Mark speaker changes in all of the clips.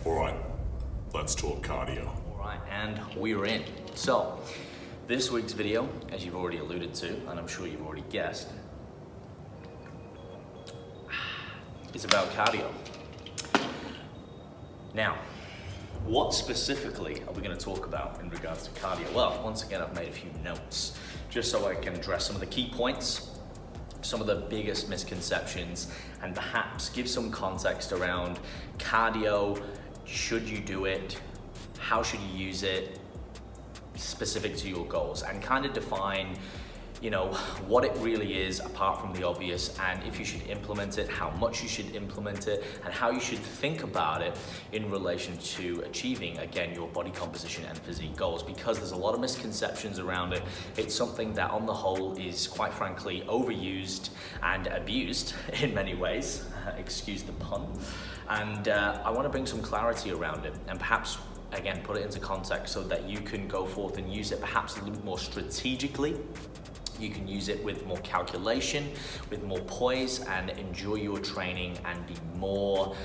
Speaker 1: Alright, let's talk cardio.
Speaker 2: Alright, and we're in. So, this week's video, as you've already alluded to, and I'm sure you've already guessed, is about cardio. Now, what specifically are we going to talk about in regards to cardio? Well, once again, I've made a few notes, just so I can address some of the key points, some of the biggest misconceptions, and perhaps give some context around cardio. Should you do it? How should you use it? Specific to your goals, and kind of define, what it really is apart from the obvious, and if you should implement it, how much you should implement it, and how you should think about it in relation to achieving, again, your body composition and physique goals, because there's a lot of misconceptions around it. It's something that on the whole is, quite frankly, overused and abused in many ways, excuse the pun, and I want to bring some clarity around it, and perhaps again put it into context so that you can go forth and use it perhaps a little bit more strategically. You can use it with more calculation, with more poise, and enjoy your training and be more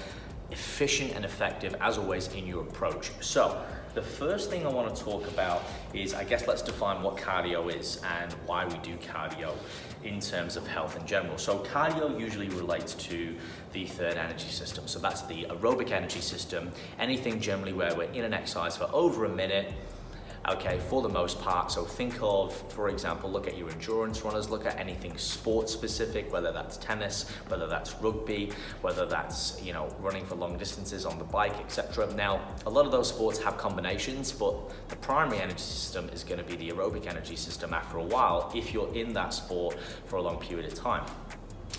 Speaker 2: efficient and effective, as always, in your approach. So the first thing I want to talk about is, I guess, let's define what cardio is and why we do cardio in terms of health in general. So cardio usually relates to the third energy system. So that's the aerobic energy system, anything generally where we're in an exercise for over a minute, okay, for the most part. So think of, for example, look at your endurance runners, look at anything sports specific, whether that's tennis, whether that's rugby, whether that's, running for long distances on the bike, etc. Now, a lot of those sports have combinations, but the primary energy system is going to be the aerobic energy system after a while if you're in that sport for a long period of time.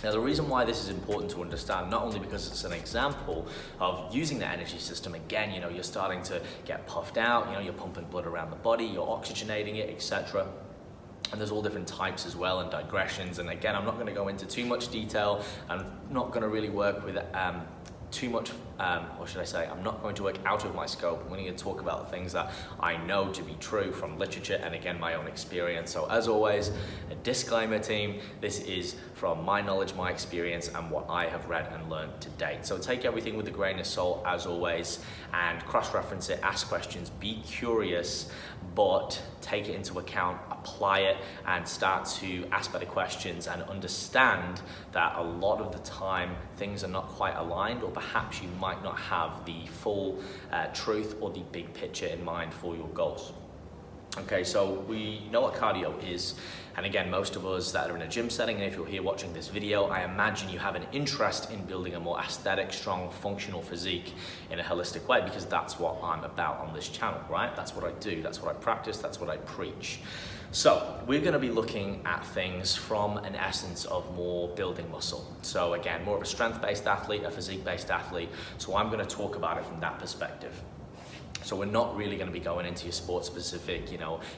Speaker 2: Now, the reason why this is important to understand, not only because it's an example of using the energy system, again, you're starting to get puffed out, you're pumping blood around the body, you're oxygenating it, etc. And there's all different types as well, and digressions. And again, I'm not going to go into too much detail. I'm not going to really work with too much, I'm not going to work out of my scope. I'm going to talk about the things that I know to be true from literature and, again, my own experience. So as always, a disclaimer, team, this is from my knowledge, my experience, and what I have read and learned to date. So take everything with a grain of salt, as always, and cross-reference it, ask questions, be curious, but take it into account, apply it, and start to ask better questions and understand that a lot of the time things are not quite aligned, or perhaps you might not have the full truth or the big picture in mind for your goals. Okay, so we know what cardio is, and again, most of us that are in a gym setting, and if you're here watching this video, I imagine you have an interest in building a more aesthetic, strong, functional physique in a holistic way, because that's what I'm about on this channel, right? That's what I do, that's what I practice, that's what I preach. So we're going to be looking at things from an essence of more building muscle. So again, more of a strength-based athlete, a physique-based athlete, so I'm going to talk about it from that perspective. So we're not really going to be going into your sport-specific,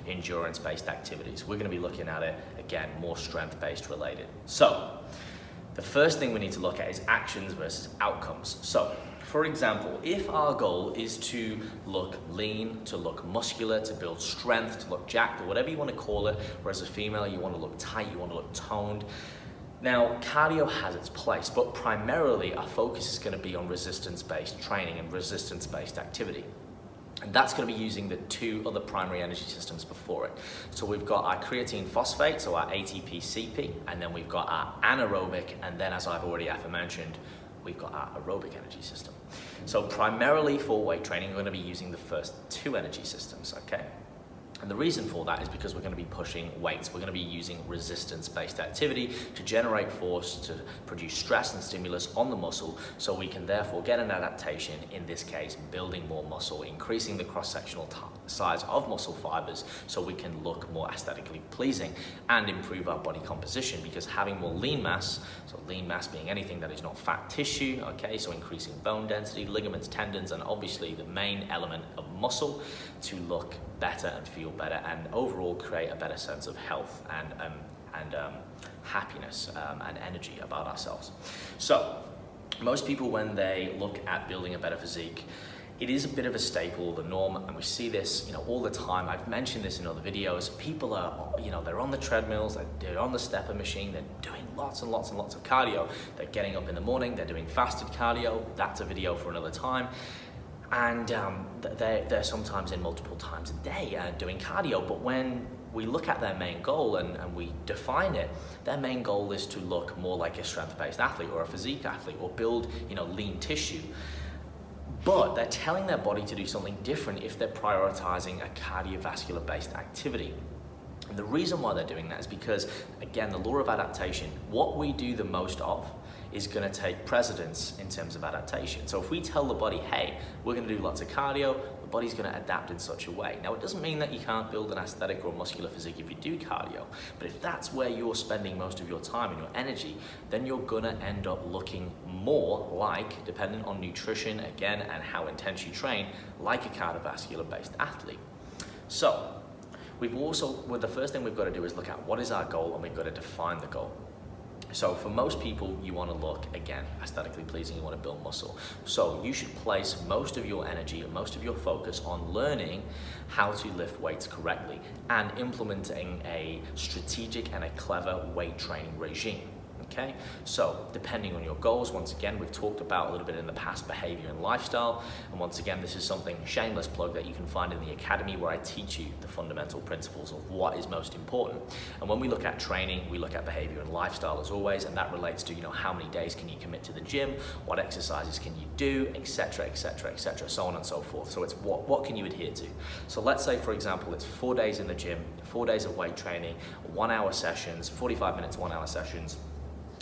Speaker 2: endurance-based activities. We're going to be looking at it, again, more strength-based related. So the first thing we need to look at is actions versus outcomes. So, for example, if our goal is to look lean, to look muscular, to build strength, to look jacked, or whatever you want to call it, or as a female, you want to look tight, you want to look toned, now, cardio has its place, but primarily our focus is going to be on resistance-based training and resistance-based activity. And that's going to be using the two other primary energy systems before it. So we've got our creatine phosphate, so our ATP-CP, and then we've got our anaerobic, and then, as I've already mentioned, we've got our aerobic energy system. So primarily for weight training, we're going to be using the first two energy systems, okay? And the reason for that is because we're going to be pushing weights. We're going to be using resistance-based activity to generate force, to produce stress and stimulus on the muscle, so we can therefore get an adaptation, in this case, building more muscle, increasing the cross-sectional size of muscle fibers so we can look more aesthetically pleasing and improve our body composition, because having more lean mass, so lean mass being anything that is not fat tissue, okay, so increasing bone density, ligaments, tendons, and obviously the main element of muscle to look better and feel better and overall create a better sense of health and happiness and energy about ourselves. So most people, when they look at building a better physique, it is a bit of a staple, the norm, and we see this, all the time. I've mentioned this in other videos. People are, they're on the treadmills, they're on the stepper machine, they're doing lots and lots and lots of cardio. They're getting up in the morning, they're doing fasted cardio. That's a video for another time. And they're sometimes in multiple times a day doing cardio. But when we look at their main goal and we define it, their main goal is to look more like a strength-based athlete or a physique athlete or build, lean tissue. But they're telling their body to do something different if they're prioritizing a cardiovascular-based activity. And the reason why they're doing that is because, again, the law of adaptation, what we do the most of is going to take precedence in terms of adaptation. So if we tell the body, hey, we're going to do lots of cardio, the body's going to adapt in such a way. Now, it doesn't mean that you can't build an aesthetic or muscular physique if you do cardio, but if that's where you're spending most of your time and your energy, then you're going to end up looking more like, depending on nutrition, again, and how intense you train, like a cardiovascular-based athlete. So, the first thing we've got to do is look at what is our goal, and we've got to define the goal. So for most people, you want to look, again, aesthetically pleasing, you want to build muscle. So you should place most of your energy and most of your focus on learning how to lift weights correctly and implementing a strategic and a clever weight training regime. Okay, so depending on your goals, once again, we've talked about a little bit in the past behavior and lifestyle. And once again, this is something, shameless plug, that you can find in the academy where I teach you the fundamental principles of what is most important. And when we look at training, we look at behavior and lifestyle as always, and that relates to, how many days can you commit to the gym, what exercises can you do, etc., etc., etc., so on and so forth. So it's what can you adhere to? So let's say, for example, it's 4 days in the gym, 4 days of weight training, 1 hour sessions, 45 minutes, 1 hour sessions.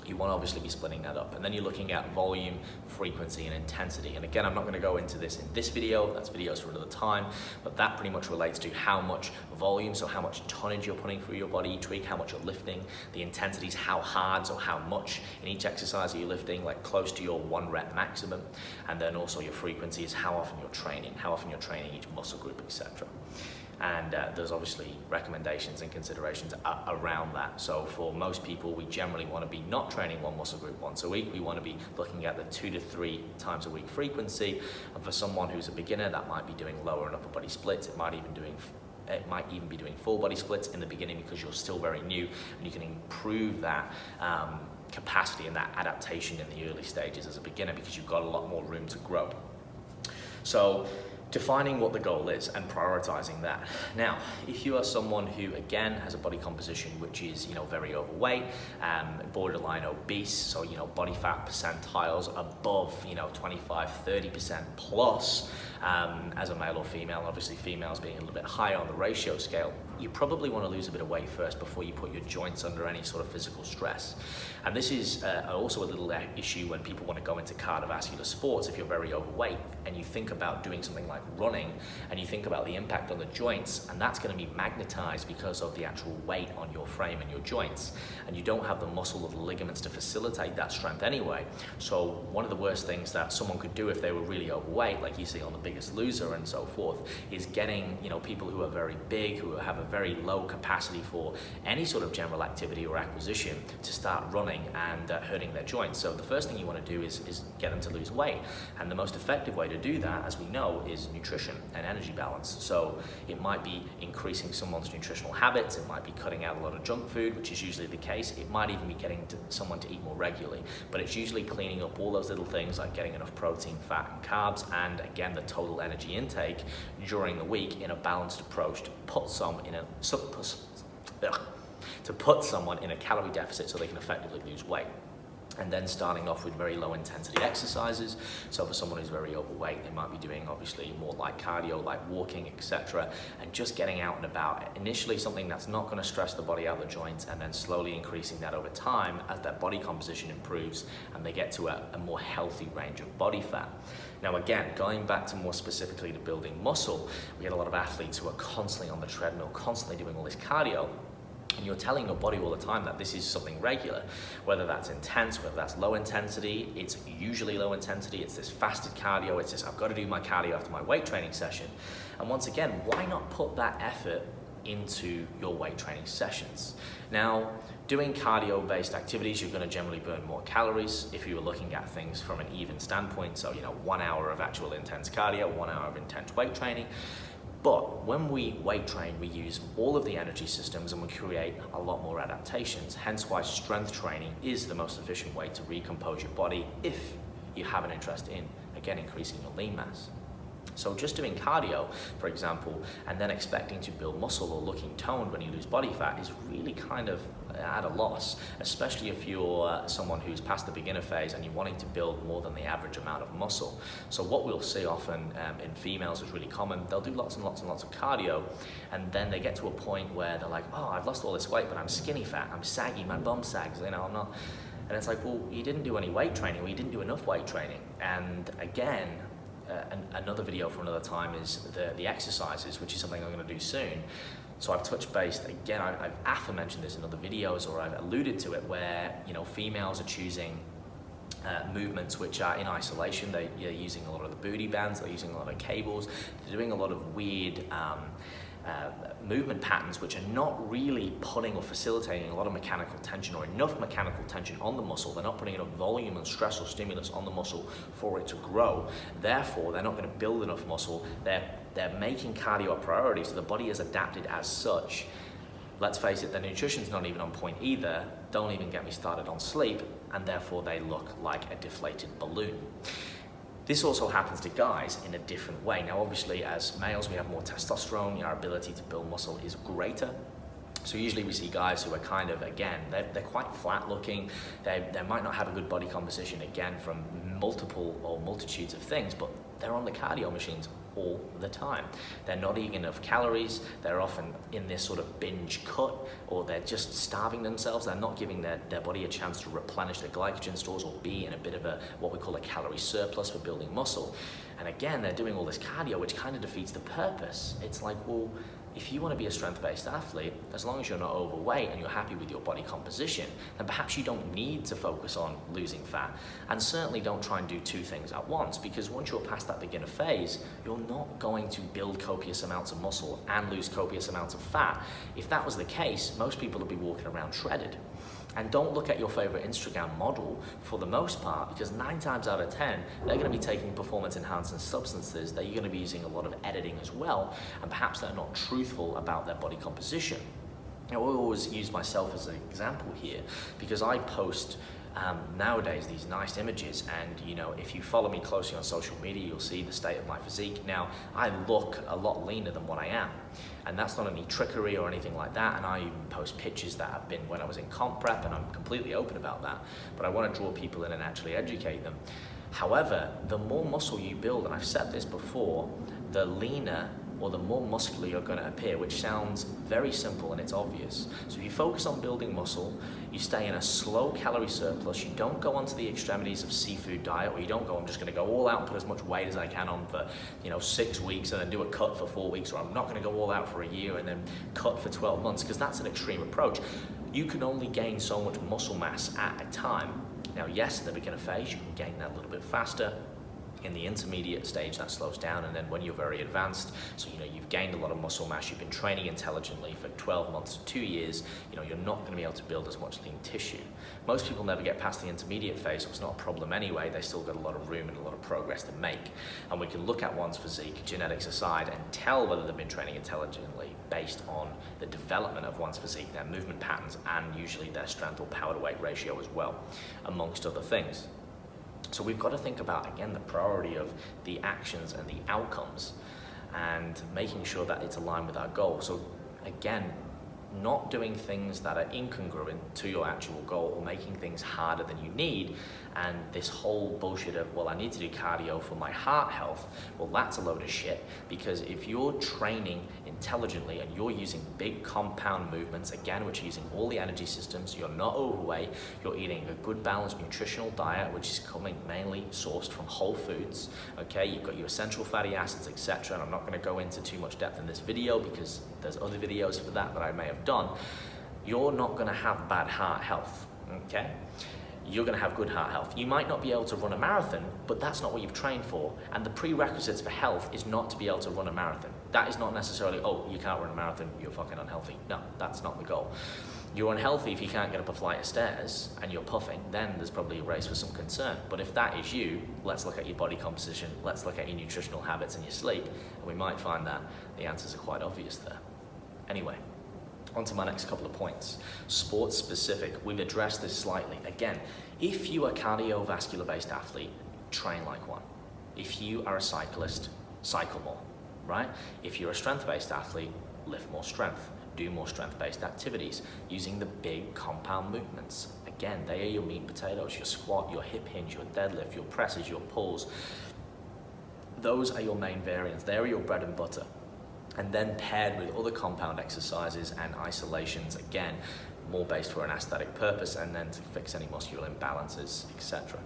Speaker 2: You want to obviously be splitting that up, and then you're looking at volume, frequency, and intensity. And again, I'm not going to go into this in this video, that's videos for another time, but that pretty much relates to how much volume, so how much tonnage you're putting through your body each week, how much you're lifting, the intensities, how hard, so how much in each exercise are you lifting, like close to your 1 rep maximum, and then also your frequency is how often you're training each muscle group, etc. And there's obviously recommendations and considerations around that. So for most people, we generally want to be not training one muscle group once a week. We want to be looking at the 2 to 3 times a week frequency. And for someone who's a beginner, that might be doing lower and upper body splits. It might even be doing full body splits in the beginning because you're still very new, and you can improve that capacity and that adaptation in the early stages as a beginner because you've got a lot more room to grow. So defining what the goal is and prioritizing that. Now, if you are someone who, again, has a body composition which is, very overweight, borderline obese, so, body fat percentiles above, 25, 30% plus, as a male or female, obviously females being a little bit higher on the ratio scale, you probably want to lose a bit of weight first before you put your joints under any sort of physical stress. And this is also a little issue when people want to go into cardiovascular sports. If you're very overweight and you think about doing something like running and you think about the impact on the joints, and that's going to be magnetized because of the actual weight on your frame and your joints, and you don't have the muscle or the ligaments to facilitate that strength anyway. So one of the worst things that someone could do if they were really overweight, like you see on The Biggest Loser and so forth, is getting people who are very big, who have a very low capacity for any sort of general activity or acquisition, to start running and hurting their joints. So the first thing you want to do is get them to lose weight, and the most effective way to do that, as we know, is nutrition and energy balance. So it might be increasing someone's nutritional habits, it might be cutting out a lot of junk food, which is usually the case, it might even be getting someone to eat more regularly, but it's usually cleaning up all those little things like getting enough protein, fat, and carbs, and again the total energy intake during the week in a balanced approach to put someone in a calorie deficit so they can effectively lose weight. And then starting off with very low intensity exercises. So for someone who's very overweight, they might be doing obviously more light cardio, like walking, etc., and just getting out and about. Initially something that's not going to stress the body out of the joints, and then slowly increasing that over time as their body composition improves and they get to a more healthy range of body fat. Now again, going back to more specifically to building muscle, we get a lot of athletes who are constantly on the treadmill, constantly doing all this cardio, and you're telling your body all the time that this is something regular, whether that's intense, whether that's low intensity. It's usually low intensity, it's this fasted cardio, it's this I've got to do my cardio after my weight training session. And once again, why not put that effort into your weight training sessions? Now, doing cardio-based activities, you're going to generally burn more calories if you were looking at things from an even standpoint. So, 1 hour of actual intense cardio, 1 hour of intense weight training. But when we weight train, we use all of the energy systems and we create a lot more adaptations. Hence why strength training is the most efficient way to recompose your body if you have an interest in, again, increasing your lean mass. So just doing cardio, for example, and then expecting to build muscle or looking toned when you lose body fat is really kind of at a loss, especially if you're someone who's past the beginner phase and you're wanting to build more than the average amount of muscle. So what we'll see often in females is really common. They'll do lots and lots and lots of cardio, and then they get to a point where they're like, oh, I've lost all this weight, but I'm skinny fat, I'm saggy, my bum sags, I'm not. And it's like, well, you didn't do any weight training, or you didn't do enough weight training. And again, another video for another time is the exercises, which is something I'm going to do soon. So I've touched base again. I've often mentioned this in other videos, or I've alluded to it, where females are choosing movements which are in isolation. They're using a lot of the booty bands. They're using a lot of cables. They're doing a lot of weird movement patterns which are not really putting or facilitating a lot of mechanical tension or enough mechanical tension on the muscle. They're not putting enough volume and stress or stimulus on the muscle for it to grow. Therefore, they're not going to build enough muscle. They're making cardio a priority, so the body is adapted as such. Let's face it, their nutrition's not even on point either. Don't even get me started on sleep, and therefore they look like a deflated balloon. This also happens to guys in a different way. Now, obviously, as males, we have more testosterone. Our ability to build muscle is greater. So usually we see guys who are kind of, again, they're quite flat looking. They might not have a good body composition, again, from multiple or multitudes of things, but they're on the cardio machines all the time. They're not eating enough calories. They're often in this sort of binge cut, or they're just starving themselves. They're not giving their body a chance to replenish their glycogen stores or be in a bit of what we call a calorie surplus for building muscle. And again, they're doing all this cardio, which kind of defeats the purpose. It's like, well, if you want to be a strength-based athlete, as long as you're not overweight and you're happy with your body composition, then perhaps you don't need to focus on losing fat. And certainly don't try and do two things at once, because once you're past that beginner phase, you're not going to build copious amounts of muscle and lose copious amounts of fat. If that was the case, most people would be walking around shredded. And don't look at your favorite Instagram model for the most part, because 9 times out of 10, they're going to be taking performance enhancing substances. They're going to be using a lot of editing as well, and perhaps they're not truthful about their body composition. Now, I always use myself as an example here, because I post nowadays these nice images, and if you follow me closely on social media, you'll see the state of my physique. Now, I look a lot leaner than what I am, and that's not any trickery or anything like that. And I even post pictures that have been when I was in comp prep, and I'm completely open about that, but I want to draw people in and actually educate them. However, the more muscle you build, and I've said this before, the leaner or the more muscular you're going to appear, which sounds very simple and it's obvious. So if you focus on building muscle, you stay in a slow calorie surplus, you don't go onto the extremities of seafood diet, or you don't go, I'm just going to go all out and put as much weight as I can on for 6 weeks and then do a cut for 4 weeks, or I'm not going to go all out for a year and then cut for 12 months, because that's an extreme approach. You can only gain so much muscle mass at a time. Now, yes, in the beginner phase, you can gain that a little bit faster. In the intermediate stage, that slows down, and then when you're very advanced, so you've gained a lot of muscle mass, you've been training intelligently for 12 months to 2 years, you're not going to be able to build as much lean tissue. Most people never get past the intermediate phase, so it's not a problem anyway. They still got a lot of room and a lot of progress to make, and we can look at one's physique, genetics aside, and tell whether they've been training intelligently based on the development of one's physique, their movement patterns, and usually their strength or power to weight ratio as well, amongst other things. So we've got to think about, again, the priority of the actions and the outcomes, and making sure that it's aligned with our goal. So again, not doing things that are incongruent to your actual goal, or making things harder than you need, and this whole bullshit of, well, I need to do cardio for my heart health. Well, that's a load of shit, because if you're training intelligently and you're using big compound movements, again, which are using all the energy systems, you're not overweight, you're eating a good balanced nutritional diet, which is coming mainly sourced from whole foods, okay? You've got your essential fatty acids, etc. And I'm not going to go into too much depth in this video, because there's other videos for that I may have done. You're not going to have bad heart health, okay? You're going to have good heart health. You might not be able to run a marathon, but that's not what you've trained for. And the prerequisites for health is not to be able to run a marathon. That is not necessarily, oh, you can't run a marathon, you're fucking unhealthy. No, that's not the goal. You're unhealthy if you can't get up a flight of stairs and you're puffing, then there's probably a race for some concern. But if that is you, let's look at your body composition, let's look at your nutritional habits and your sleep, and we might find that the answers are quite obvious there. Anyway, on to my next couple of points. Sports specific, we've addressed this slightly. Again, if you are a cardiovascular based athlete, train like one. If you are a cyclist, cycle more, right? If you're a strength-based athlete, lift more strength, do more strength-based activities using the big compound movements. Again, they are your meat and potatoes, your squat, your hip hinge, your deadlift, your presses, your pulls. Those are your main variants. They are your bread and butter. And then paired with other compound exercises and isolations, again, more based for an aesthetic purpose, and then to fix any muscular imbalances, etc.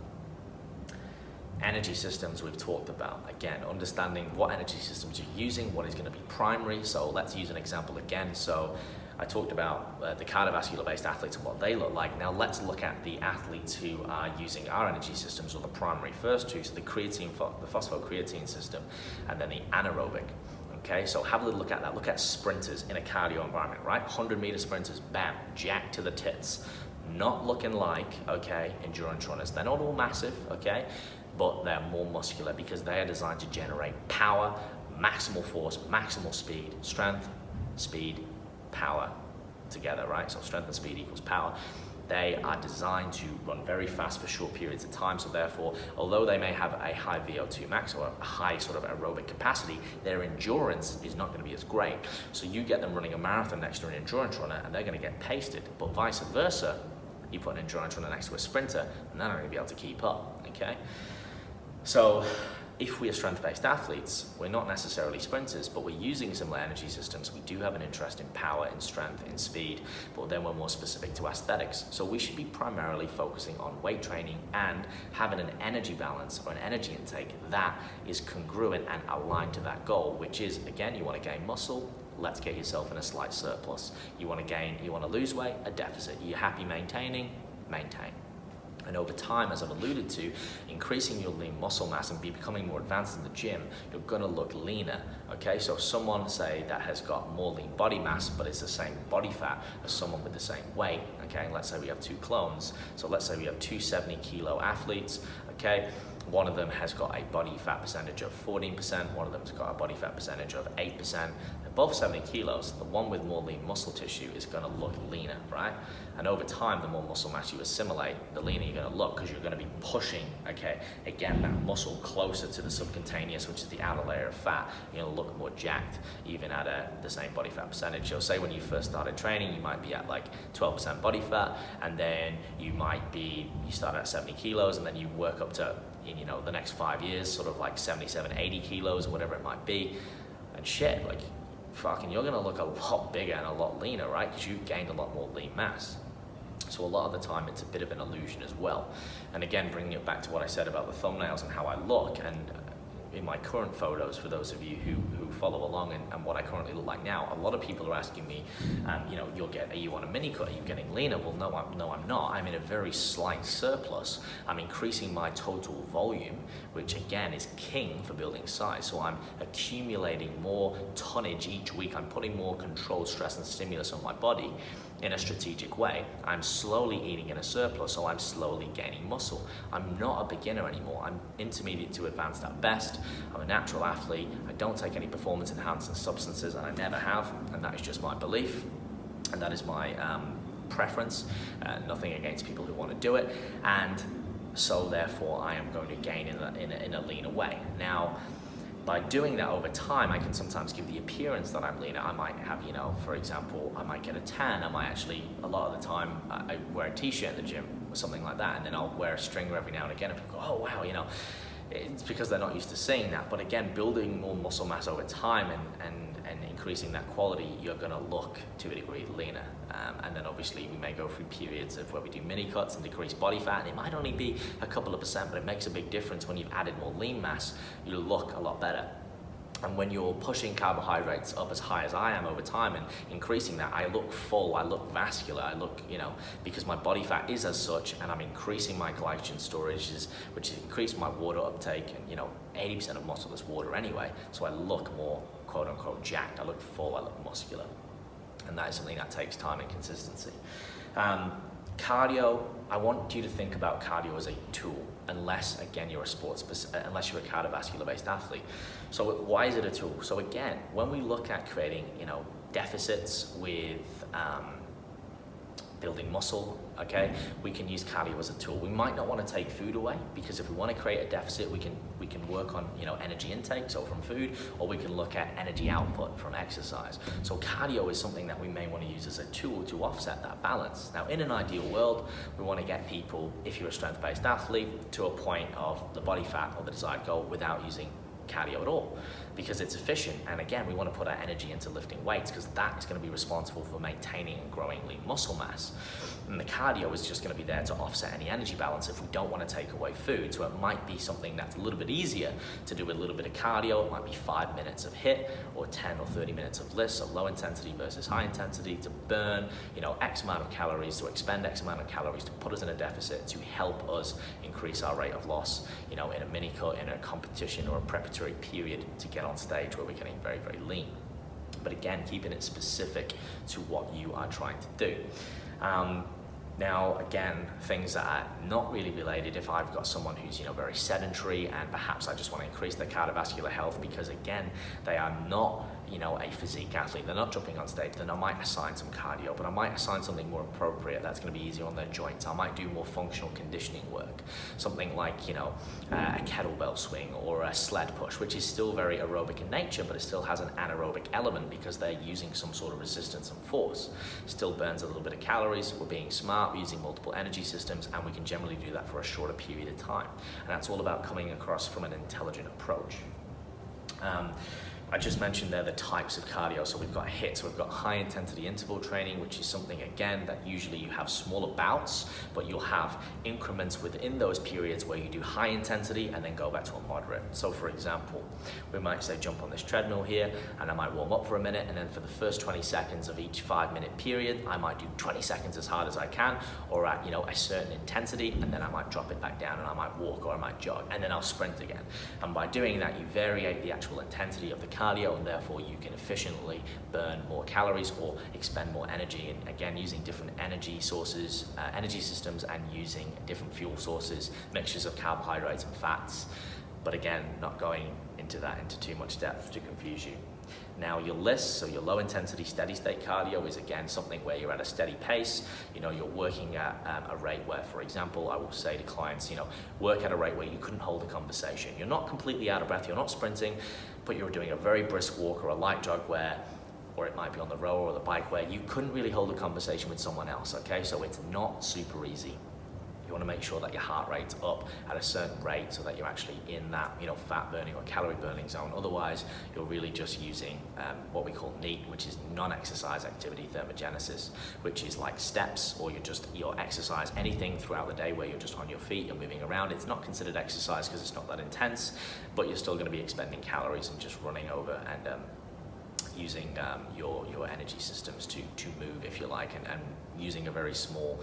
Speaker 2: Energy systems we've talked about. Again, understanding what energy systems you're using, what is going to be primary. So let's use an example again. So I talked about the cardiovascular based athletes and what they look like. Now let's look at the athletes who are using our energy systems, or the primary first two, so the creatine, the phosphocreatine system, and then the anaerobic. Okay, so have a little look at that. Look at sprinters in a cardio environment, right? 100-meter sprinters, bam, jacked to the tits. Not looking like, okay, endurance runners. They're not all massive, okay, but they're more muscular because they are designed to generate power, maximal force, maximal speed, strength, speed, power together, right? So strength and speed equals power. They are designed to run very fast for short periods of time. So therefore, although they may have a high VO2 max or a high sort of aerobic capacity, their endurance is not going to be as great. So you get them running a marathon next to an endurance runner and they're going to get pasted, but vice versa. You put an endurance runner next to a sprinter and they're not going to be able to keep up, okay? So if we are strength-based athletes, we're not necessarily sprinters, but we're using similar energy systems. We do have an interest in power, in strength, in speed, but then we're more specific to aesthetics. So we should be primarily focusing on weight training and having an energy balance or an energy intake that is congruent and aligned to that goal, which is, again, you want to gain muscle, let's get yourself in a slight surplus. You want to lose weight, a deficit. You're happy maintaining, maintain. And over time, as I've alluded to, increasing your lean muscle mass and becoming more advanced in the gym, you're gonna look leaner, okay? So someone, say, that has got more lean body mass, but it's the same body fat as someone with the same weight, okay? Let's say we have two clones. So let's say we have two 70-kilo athletes, okay? One of them has got a body fat percentage of 14%, one of them's got a body fat percentage of 8%. They're both 70 kilos. The one with more lean muscle tissue is gonna look leaner, right? And over time, the more muscle mass you assimilate, the leaner you're gonna look, because you're gonna be pushing, okay, again, that muscle closer to the subcutaneous, which is the outer layer of fat. You're gonna look more jacked, even at the same body fat percentage. So say when you first started training, you might be at like 12% body fat, and then you start at 70 kilos, and then you work up to, in, the next 5 years, sort of like 77, 80 kilos, or whatever it might be. And shit, like, fucking, you're gonna look a lot bigger and a lot leaner, right? Because you've gained a lot more lean mass. So a lot of the time, it's a bit of an illusion as well. And again, bringing it back to what I said about the thumbnails and how I look, and in my current photos, for those of you who follow along and what I currently look like now, a lot of people are asking me, are you on a mini cut? Are you getting leaner? Well, no, I'm not. I'm in a very slight surplus. I'm increasing my total volume, which again is king for building size. So I'm accumulating more tonnage each week. I'm putting more controlled stress and stimulus on my body in a strategic way. I'm slowly eating in a surplus, so I'm slowly gaining muscle. I'm not a beginner anymore. I'm intermediate to advanced at best. I'm a natural athlete. I don't take any performance enhancing substances, and I never have, and that is just my belief, and that is my preference. Nothing against people who want to do it, and so therefore I am going to gain in a leaner way. Now, by doing that over time, I can sometimes give the appearance that I'm leaner. I might have, for example, I might get a tan. I might actually, a lot of the time, I wear a t-shirt in the gym or something like that, and then I'll wear a stringer every now and again, and people go, oh wow, it's because they're not used to seeing that. But again, building more muscle mass over time and increasing that quality, you're gonna look to a degree leaner. And then obviously we may go through periods of where we do mini cuts and decrease body fat, and it might only be a couple of percent, but it makes a big difference when you've added more lean mass. You look a lot better. And when you're pushing carbohydrates up as high as I am over time and increasing that, I look full, I look vascular, I look, because my body fat is as such, and I'm increasing my glycogen storage, which increases my water uptake, and 80% of muscle is water anyway, so I look more quote unquote jacked, I look full, I look muscular. And that is something that takes time and consistency. Cardio, I want you to think about cardio as a tool, unless again you're unless you're a cardiovascular-based athlete. So why is it a tool? So again, when we look at creating, deficits with building muscle, okay, we can use cardio as a tool. We might not want to take food away, because if we want to create a deficit, we can work on, you know, energy intake, so from food, or we can look at energy output from exercise. So cardio is something that we may want to use as a tool to offset that balance. Now, in an ideal world, we want to get people, if you're a strength-based athlete, to a point of the body fat or the desired goal without using cardio at all, because it's efficient. And again, we want to put our energy into lifting weights, because that is going to be responsible for maintaining and growing lean muscle mass. And the cardio is just going to be there to offset any energy balance if we don't want to take away food. So it might be something that's a little bit easier to do a little bit of cardio. It might be 5 minutes of HIIT or 10 or 30 minutes of LISS, so low intensity versus high intensity, to burn, you know, X amount of calories, to expend X amount of calories, to put us in a deficit, to help us increase our rate of loss, you know, in a mini cut, in a competition or a preparatory period to get on stage where we're getting very, very lean. But again, keeping it specific to what you are trying to do. Now, again, things that are not really related, if I've got someone who's, you know, very sedentary and perhaps I just want to increase their cardiovascular health because, again, they are not, you know, a physique athlete, they're not jumping on stage, then I might assign some cardio, but I might assign something more appropriate that's going to be easier on their joints. I might do more functional conditioning work, something like, you know, a kettlebell swing or a sled push, which is still very aerobic in nature, but it still has an anaerobic element because they're using some sort of resistance and force. Still burns a little bit of calories, we're being smart, we're using multiple energy systems, and we can generally do that for a shorter period of time. And that's all about coming across from an intelligent approach. I just mentioned there the types of cardio. So we've got HIIT, so we've got high intensity interval training, which is something, again, that usually you have smaller bouts, but you'll have increments within those periods where you do high intensity and then go back to a moderate. So for example, we might say jump on this treadmill here, and I might warm up for a minute, and then for the first 20 seconds of each 5-minute period, I might do 20 seconds as hard as I can, or at, you know, a certain intensity, and then I might drop it back down and I might walk or I might jog, and then I'll sprint again. And by doing that, you variate the actual intensity of the cardio, and therefore you can efficiently burn more calories or expend more energy. And again, using different energy sources, energy systems, and using different fuel sources, mixtures of carbohydrates and fats. But again, not going into that into too much depth to confuse you. Now your LISS, so your low intensity steady state cardio, is again something where you're at a steady pace. You know, you're working at a rate where, for example, I will say to clients, you know, work at a rate where you couldn't hold a conversation. You're not completely out of breath, you're not sprinting, but you're doing a very brisk walk or a light jog where, or it might be on the rower or the bike, where you couldn't really hold a conversation with someone else, okay? So it's not super easy. You want to make sure that your heart rate's up at a certain rate so that you're actually in that, you know, fat burning or calorie burning zone. Otherwise, you're really just using what we call NEAT, which is non-exercise activity thermogenesis, which is like steps, or you're exercise, anything throughout the day where you're just on your feet, you're moving around. It's not considered exercise because it's not that intense, but you're still going to be expending calories and just running over and using your energy systems to move, if you like, and using a very small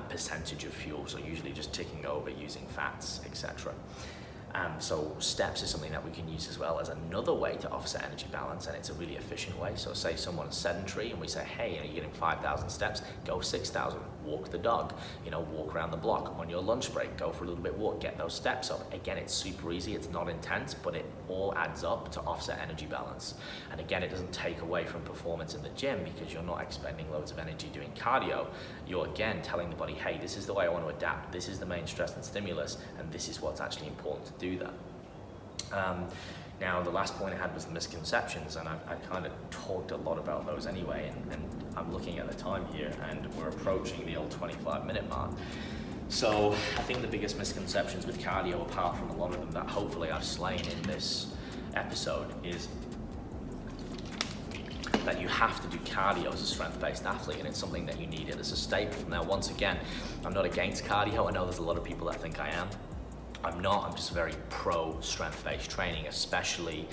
Speaker 2: percentage of fuel, so usually just ticking over using fats, etc. So steps is something that we can use as well as another way to offset energy balance, and it's a really efficient way. So say someone's sedentary and we say, hey, you're getting 5,000 steps, go 6,000, walk the dog, you know, walk around the block. On your lunch break, go for a little bit walk, get those steps up. Again, it's super easy, it's not intense, but it all adds up to offset energy balance. And again, it doesn't take away from performance in the gym because you're not expending loads of energy doing cardio. You're again telling the body, hey, this is the way I want to adapt, this is the main stress and stimulus, and this is what's actually important to do that. Now, the last point I had was the misconceptions, and I kind of talked a lot about those anyway, and I'm looking at the time here, and we're approaching the old 25-minute mark. So I think the biggest misconceptions with cardio, apart from a lot of them that hopefully I've slain in this episode, is that you have to do cardio as a strength-based athlete, and it's something that you need it as a staple. Now, once again, I'm not against cardio. I know there's a lot of people that think I am. I'm not, I'm just very pro strength-based training, especially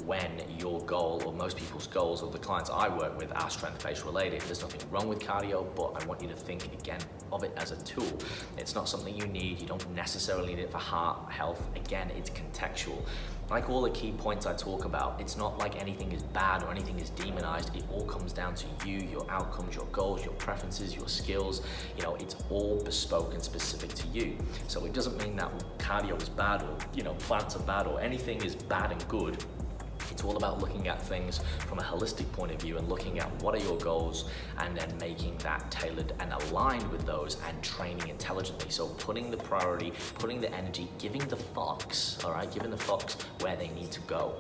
Speaker 2: when your goal, or most people's goals, or the clients I work with, are strength-based related. There's nothing wrong with cardio, but I want you to think again of it as a tool. It's not something you need, you don't necessarily need it for heart health. Again, it's contextual. Like all the key points I talk about, it's not like anything is bad or anything is demonized. It all comes down to you, your outcomes, your goals, your preferences, your skills. You know, it's all bespoke and specific to you. So it doesn't mean that cardio is bad, or, you know, plants are bad, or anything is bad and good. It's It's all about looking at things from a holistic point of view and looking at what are your goals and then making that tailored and aligned with those and training intelligently. So putting the priority, putting the energy, giving the fucks, all right, giving the fucks where they need to go,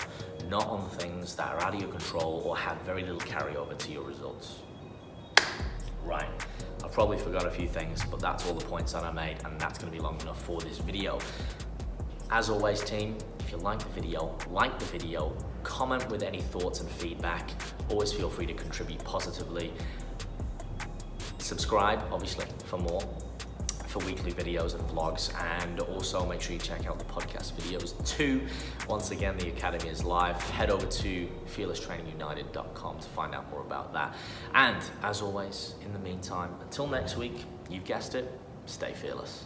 Speaker 2: not on things that are out of your control or have very little carryover to your results. Right, I probably forgot a few things, but that's all the points that I made, and that's gonna be long enough for this video. As always, team, if you like the video, comment with any thoughts and feedback. Always feel free to contribute positively. Subscribe, obviously, for more, for weekly videos and vlogs, and also make sure you check out the podcast videos too. Once again, the Academy is live. Head over to fearlesstrainingunited.com to find out more about that. And as always, in the meantime, until next week, you've guessed it, stay fearless.